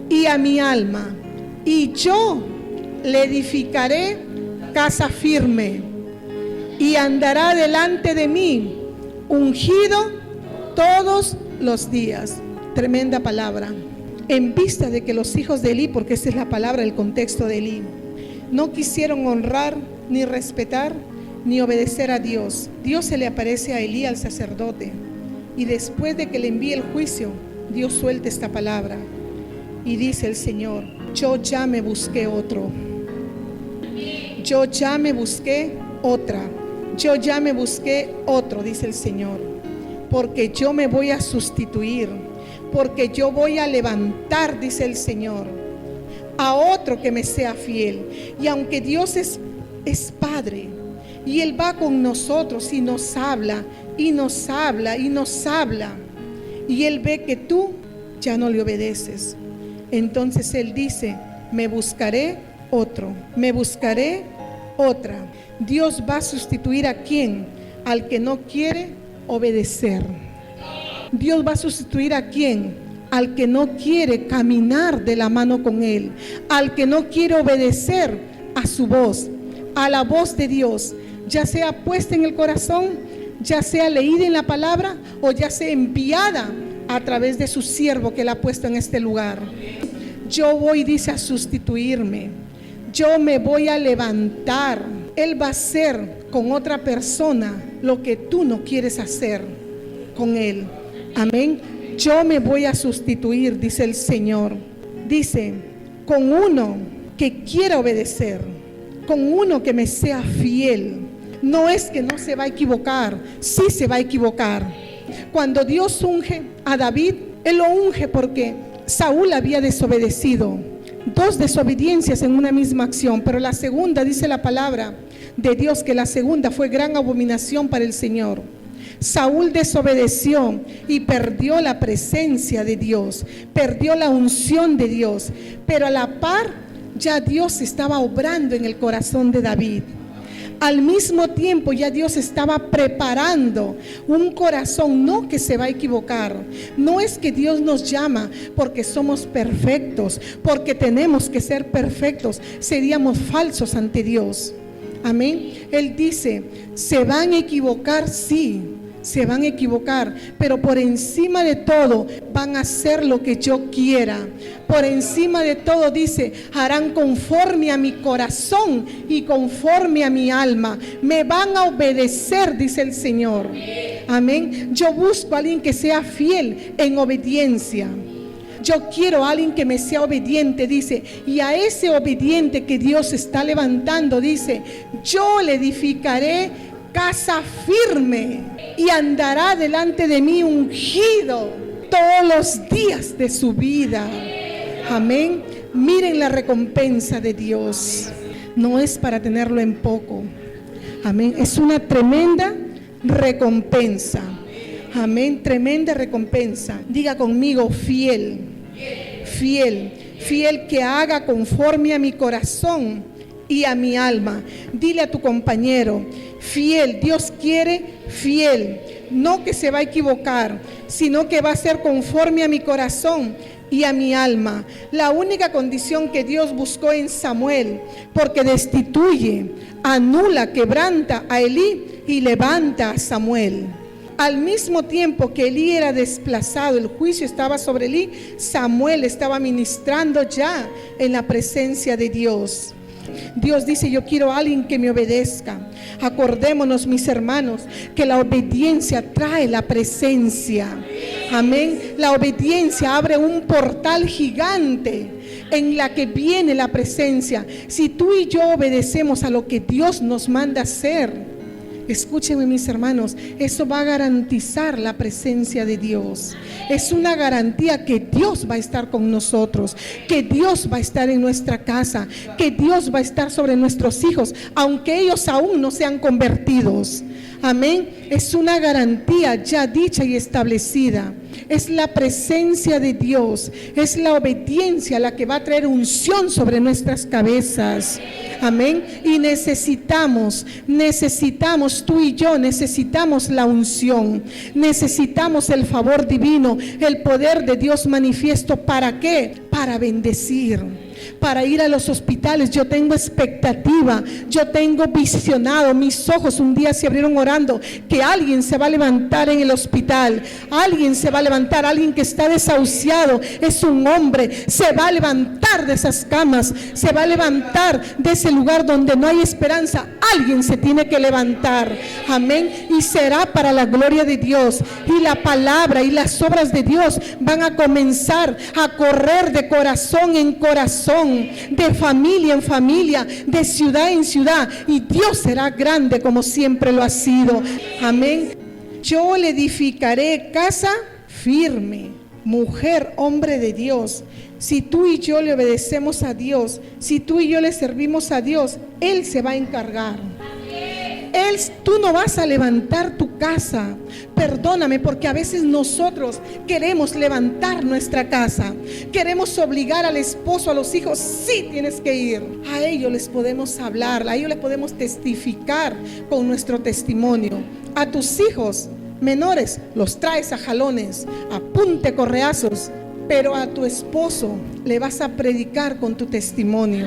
y a mi alma, y yo le edificaré casa firme, y andará delante de mí ungido todos los días. Tremenda palabra. En vista de que los hijos de Elí, porque esa es la palabra, el contexto de Elí, no quisieron honrar ni respetar ni obedecer a Dios. Dios se le aparece a Elí, al sacerdote, y después de que le envíe el juicio, Dios suelta esta palabra y dice el Señor: yo ya me busqué otro, yo ya me busqué otra, yo ya me busqué otro, dice el Señor, porque yo me voy a sustituir, porque yo voy a levantar, dice el Señor, a otro que me sea fiel. Y aunque Dios es Padre, y Él va con nosotros y nos habla, y nos habla, y nos habla, y Él ve que tú ya no le obedeces, entonces Él dice: me buscaré otro, me buscaré otra. Dios va a sustituir ¿a quién? Al que no quiere obedecer. Dios va a sustituir ¿a quién? Al que no quiere caminar de la mano con Él, al que no quiere obedecer a su voz, a la voz de Dios, ya sea puesta en el corazón, ya sea leída en la palabra, o ya sea enviada a través de su siervo que la ha puesto en este lugar. Yo voy, dice, a sustituirme, yo me voy a levantar. Él va a hacer con otra persona lo que tú no quieres hacer con él. Amén. Yo me voy a sustituir, dice el Señor. Dice, con uno que quiera obedecer, con uno que me sea fiel. No es que no se va a equivocar, sí se va a equivocar. Cuando Dios unge a David, Él lo unge porque Saúl había desobedecido. 2 desobediencias en una misma acción, pero la segunda, dice la palabra de Dios, que la segunda fue gran abominación para el Señor. Saúl desobedeció y perdió la presencia de Dios, perdió la unción de Dios, pero a la par ya Dios estaba obrando en el corazón de David. Al mismo tiempo ya Dios estaba preparando un corazón, no que se va a equivocar. No es que Dios nos llama porque somos perfectos, porque tenemos que ser perfectos. Seríamos falsos ante Dios. Amén. Él dice, se van a equivocar, sí, se van a equivocar, pero por encima de todo van a hacer lo que yo quiera. Por encima de todo, dice, harán conforme a mi corazón y conforme a mi alma. Me van a obedecer, dice el Señor. Amén. Yo busco a alguien que sea fiel en obediencia. Yo quiero a alguien que me sea obediente, dice, y a ese obediente que Dios está levantando, dice, yo le edificaré casa firme y andará delante de mí ungido todos los días de su vida. Amén. Miren la recompensa de Dios. No es para tenerlo en poco. Amén. Es una tremenda recompensa. Amén. Tremenda recompensa. Diga conmigo, fiel. Fiel. Fiel que haga conforme a mi corazón y a mi alma. Dile a tu compañero, fiel. Dios quiere fiel. No que se va a equivocar, sino que va a ser conforme a mi corazón y a mi alma. La única condición que Dios buscó en Samuel, porque destituye, anula, quebranta a Elí y levanta a Samuel. Al mismo tiempo que Elí era desplazado, el juicio estaba sobre Elí, Samuel estaba ministrando ya en la presencia de Dios. Dios dice: yo quiero a alguien que me obedezca. Acordémonos, mis hermanos, que la obediencia trae la presencia. Amén. La obediencia abre un portal gigante en la que viene la presencia. Si tú y yo obedecemos a lo que Dios nos manda hacer, escúchenme, mis hermanos, eso va a garantizar la presencia de Dios. Es una garantía que Dios va a estar con nosotros, que Dios va a estar en nuestra casa, que Dios va a estar sobre nuestros hijos, aunque ellos aún no sean convertidos. Amén. Es una garantía ya dicha y establecida. Es la presencia de Dios, es la obediencia la que va a traer unción sobre nuestras cabezas. Amén. Y necesitamos, tú y yo necesitamos la unción, necesitamos el favor divino, el poder de Dios manifiesto. ¿Para qué? Para bendecir, para ir a los hospitales. Yo tengo expectativa, yo tengo visionado, mis ojos un día se abrieron orando que alguien se va a levantar en el hospital, alguien se va a levantar, alguien que está desahuciado, es un hombre, se va a levantar de esas camas, se va a levantar de ese lugar donde no hay esperanza. Alguien se tiene que levantar, amén, y será para la gloria de Dios. Y la palabra y las obras de Dios van a comenzar a correr de corazón en corazón, de familia en familia, de ciudad en ciudad, y Dios será grande como siempre lo ha sido. Amén. Yo le edificaré casa firme. Mujer, hombre de Dios, si tú y yo le obedecemos a Dios, si tú y yo le servimos a Dios, Él se va a encargar. Tú no vas a levantar tu casa. Perdóname, porque a veces nosotros queremos levantar nuestra casa, queremos obligar al esposo, a los hijos: sí, tienes que ir. A ellos les podemos hablar, a ellos les podemos testificar con nuestro testimonio. A tus hijos menores los traes a jalones, a punte correazos, pero a tu esposo le vas a predicar con tu testimonio.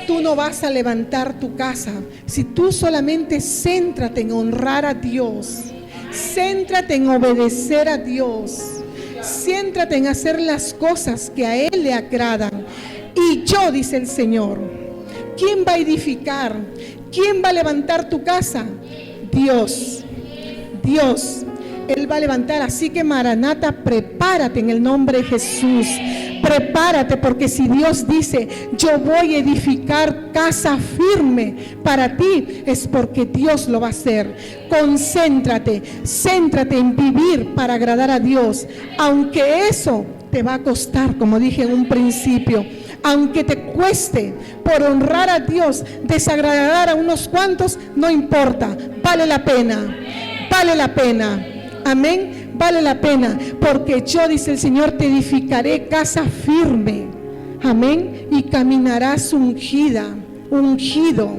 Tú no vas a levantar tu casa si tú solamente céntrate en honrar a Dios, céntrate en obedecer a Dios, céntrate en hacer las cosas que a Él le agradan. Y yo, dice el Señor, ¿quién va a edificar? ¿Quién va a levantar tu casa? Dios. Dios. Él va a levantar. Así que, Maranata, prepárate en el nombre de Jesús. Prepárate, porque si Dios dice: yo voy a edificar casa firme para ti, es porque Dios lo va a hacer. Concéntrate, céntrate en vivir para agradar a Dios, aunque eso te va a costar, como dije en un principio. Aunque te cueste, por honrar a Dios, desagradar a unos cuantos, no importa, vale la pena, vale la pena. Amén, vale la pena, porque yo, dice el Señor, te edificaré casa firme. Amén, y caminarás ungida, ungido.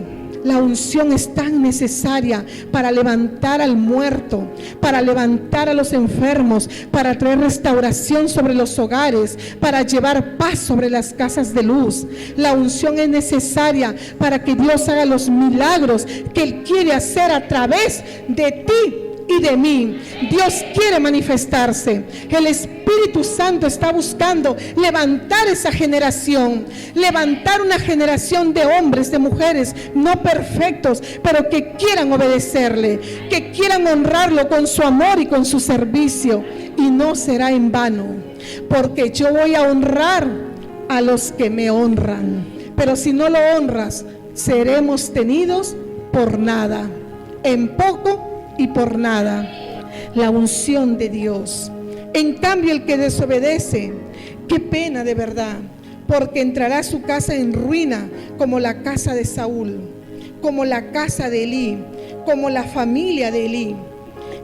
La unción es tan necesaria para levantar al muerto, para levantar a los enfermos, para traer restauración sobre los hogares, para llevar paz sobre las casas de luz. La unción es necesaria para que Dios haga los milagros que Él quiere hacer a través de ti y de mí. Dios quiere manifestarse. El Espíritu Santo está buscando levantar esa generación, levantar una generación de hombres, de mujeres no perfectos, pero que quieran obedecerle, que quieran honrarlo con su amor y con su servicio. Y no será en vano, porque yo voy a honrar a los que me honran. Pero si no lo honras, seremos tenidos por nada, en poco y por nada. La unción de Dios. En cambio, el que desobedece, qué pena de verdad, porque entrará a su casa en ruina, como la casa de Saúl, como la casa de Elí, como la familia de Elí.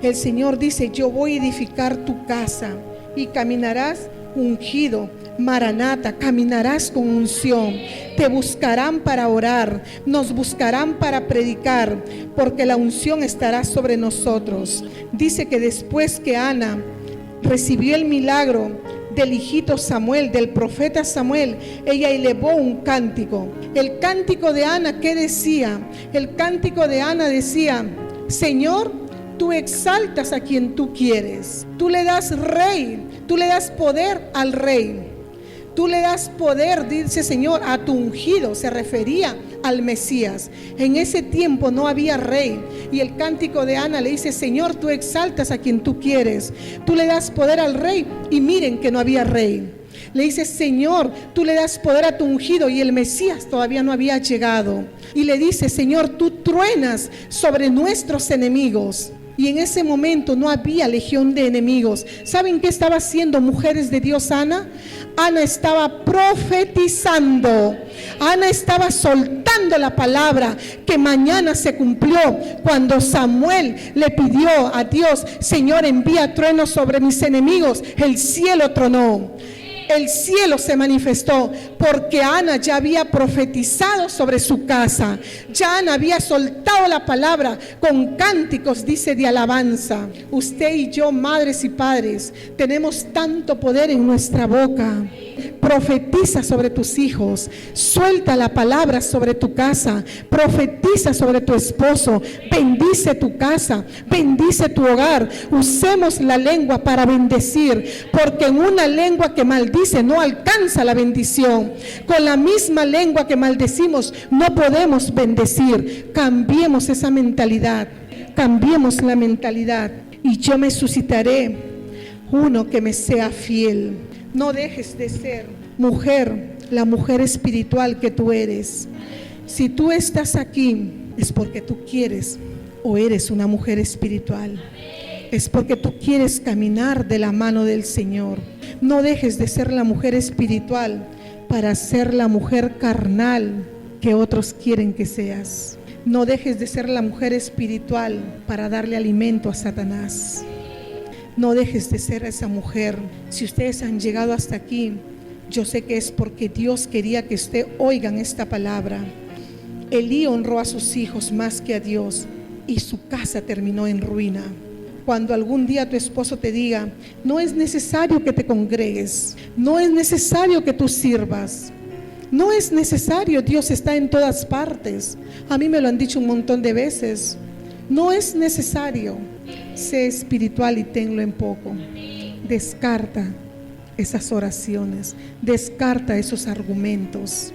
El Señor dice: yo voy a edificar tu casa y caminarás ungido. Maranata, caminarás con unción. Te buscarán para orar, nos buscarán para predicar, porque la unción estará sobre nosotros. Dice que después que Ana recibió el milagro del hijito Samuel, del profeta Samuel, ella elevó un cántico. El cántico de Ana, ¿qué decía? El cántico de Ana decía: Señor, tú exaltas a quien tú quieres. Tú le das rey, tú le das poder al rey. Tú le das poder, dice Señor, a tu ungido. Se refería al Mesías. En ese tiempo no había rey. Y el cántico de Ana le dice: Señor, tú exaltas a quien tú quieres. Tú le das poder al rey. Y miren que no había rey. Le dice: Señor, tú le das poder a tu ungido. Y el Mesías todavía no había llegado. Y le dice: Señor, tú truenas sobre nuestros enemigos. Y en ese momento no había legión de enemigos. ¿Saben qué estaba haciendo, mujeres de Dios, Ana? Ana estaba profetizando. Ana estaba soltando la palabra que mañana se cumplió cuando Samuel le pidió a Dios: Señor, envía truenos sobre mis enemigos. El cielo tronó. El cielo se manifestó porque Ana ya había profetizado sobre su casa. Ya Ana había soltado la palabra con cánticos, dice, de alabanza. Usted y yo, madres y padres, tenemos tanto poder en nuestra boca. Profetiza sobre tus hijos, suelta la palabra sobre tu casa, profetiza sobre tu esposo, bendice tu casa, bendice tu hogar. Usemos la lengua para bendecir, porque en una lengua que maldice no alcanza la bendición. Con la misma lengua que maldecimos no podemos bendecir. Cambiemos esa mentalidad, cambiemos la mentalidad. Y yo me suscitaré uno que me sea fiel. No dejes de ser mujer, la mujer espiritual que tú eres. Si tú estás aquí, es porque tú quieres o eres una mujer espiritual. Es porque tú quieres caminar de la mano del Señor. No dejes de ser la mujer espiritual para ser la mujer carnal que otros quieren que seas. No dejes de ser la mujer espiritual para darle alimento a Satanás. No dejes de ser esa mujer. Si ustedes han llegado hasta aquí, yo sé que es porque Dios quería que usted oigan esta palabra. Elí honró a sus hijos más que a Dios y su casa terminó en ruina. Cuando algún día tu esposo te diga: no es necesario que te congregues, no es necesario que tú sirvas, no es necesario, Dios está en todas partes. A mí me lo han dicho un montón de veces. No es necesario. Sé espiritual y tenlo en poco. Descarta esas oraciones, descarta esos argumentos,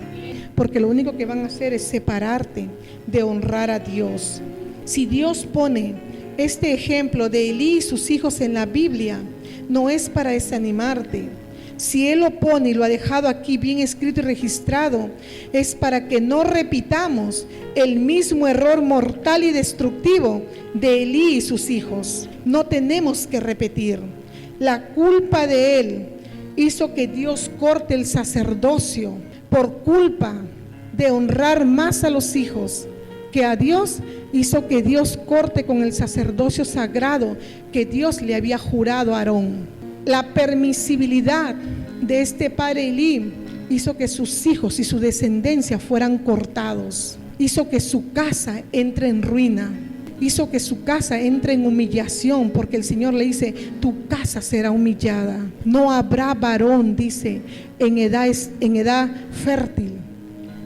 porque lo único que van a hacer es separarte de honrar a Dios. Si Dios pone este ejemplo de Elí y sus hijos en la Biblia, no es para desanimarte. Si Él lo pone y lo ha dejado aquí bien escrito y registrado, es para que no repitamos el mismo error mortal y destructivo de Elí y sus hijos. No tenemos que repetir. La culpa de él hizo que Dios corte el sacerdocio por culpa de honrar más a los hijos que a Dios. Hizo que Dios corte con el sacerdocio sagrado que Dios le había jurado a Aarón. La permisibilidad de este padre Elí hizo que sus hijos y su descendencia fueran cortados. Hizo que su casa entre en ruina. Hizo que su casa entre en humillación, porque el Señor le dice: tu casa será humillada. No habrá varón, dice, en edad fértil.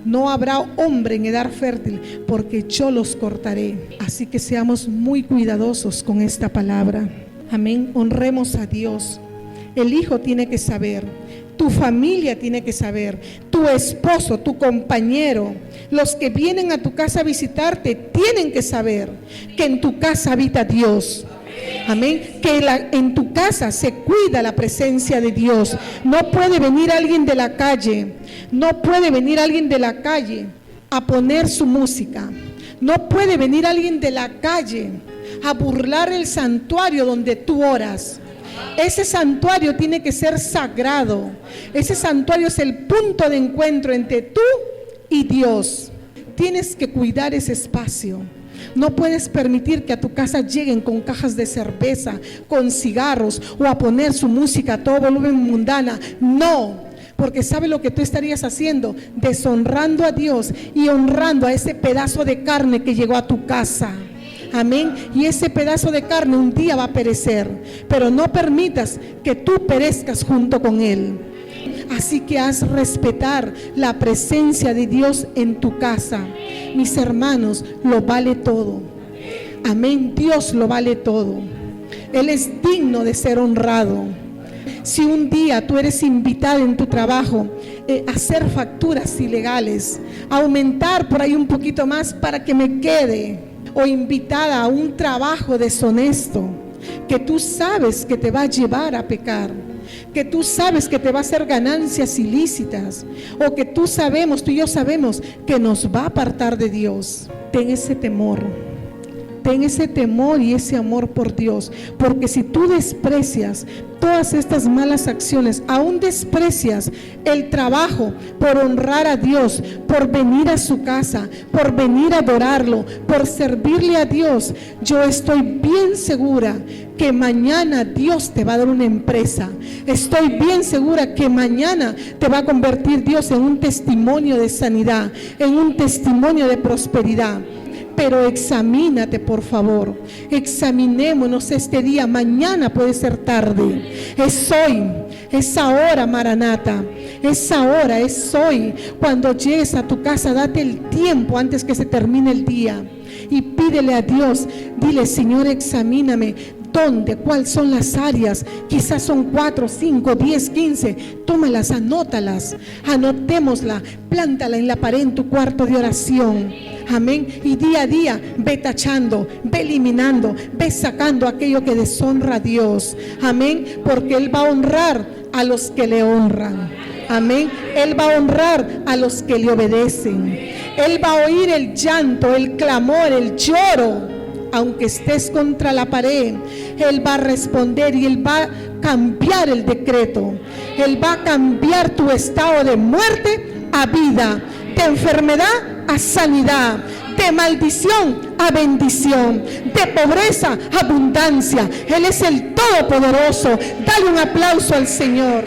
No habrá hombre en edad fértil, porque yo los cortaré. Así que seamos muy cuidadosos con esta palabra. Amén. Honremos a Dios. El hijo tiene que saber, tu familia tiene que saber, tu esposo, tu compañero, los que vienen a tu casa a visitarte tienen que saber que en tu casa habita Dios. Amén. Que en tu casa se cuida la presencia de Dios. No puede venir alguien de la calle, no puede venir alguien de la calle a poner su música. No puede venir alguien de la calle a burlar el santuario donde tú oras. Ese santuario tiene que ser sagrado. Ese santuario es el punto de encuentro entre tú y Dios. Tienes que cuidar ese espacio. No puedes permitir que a tu casa lleguen con cajas de cerveza, con cigarros o a poner su música a todo volumen mundana. No, porque ¿sabe lo que tú estarías haciendo? Deshonrando a Dios y honrando a ese pedazo de carne que llegó a tu casa. Amén. Y ese pedazo de carne un día va a perecer, pero no permitas que tú perezcas junto con él. Así que haz respetar la presencia de Dios en tu casa. Mis hermanos, lo vale todo. Amén. Dios lo vale todo. Él es digno de ser honrado. Si un día tú eres invitada en tu trabajo a hacer facturas ilegales, a aumentar por ahí un poquito más para que me quede, o invitada a un trabajo deshonesto, que tú sabes que te va a llevar a pecar, que tú sabes que te va a hacer ganancias ilícitas, o que tú y yo sabemos que nos va a apartar de Dios, ten ese temor. Ten ese temor y ese amor por Dios, porque si tú desprecias todas estas malas acciones, aún desprecias el trabajo por honrar a Dios, por venir a su casa, por venir a adorarlo, por servirle a Dios, yo estoy bien segura que mañana Dios te va a dar una empresa. Estoy bien segura que mañana te va a convertir Dios en un testimonio de sanidad, en un testimonio de prosperidad. Pero examínate, por favor. Examinémonos este día. Mañana puede ser tarde. Es hoy, es ahora, Maranata. Es ahora, es hoy. Cuando llegues a tu casa, date el tiempo antes que se termine el día y pídele a Dios. Dile: Señor, examíname. ¿Dónde? ¿Cuáles son las áreas? Quizás son 4, 5, 10, 15. Tómalas, anótalas. Anotémosla, plántala en la pared en tu cuarto de oración. Amén. Y día a día ve tachando, ve eliminando, ve sacando aquello que deshonra a Dios. Amén. Porque Él va a honrar a los que le honran. Amén. Él va a honrar a los que le obedecen. Él va a oír el llanto, el clamor, el lloro. Aunque estés contra la pared, Él va a responder y Él va a cambiar el decreto. Él va a cambiar tu estado de muerte a vida, de enfermedad a sanidad, de maldición a bendición, de pobreza a abundancia. Él es el Todopoderoso. Dale un aplauso al Señor.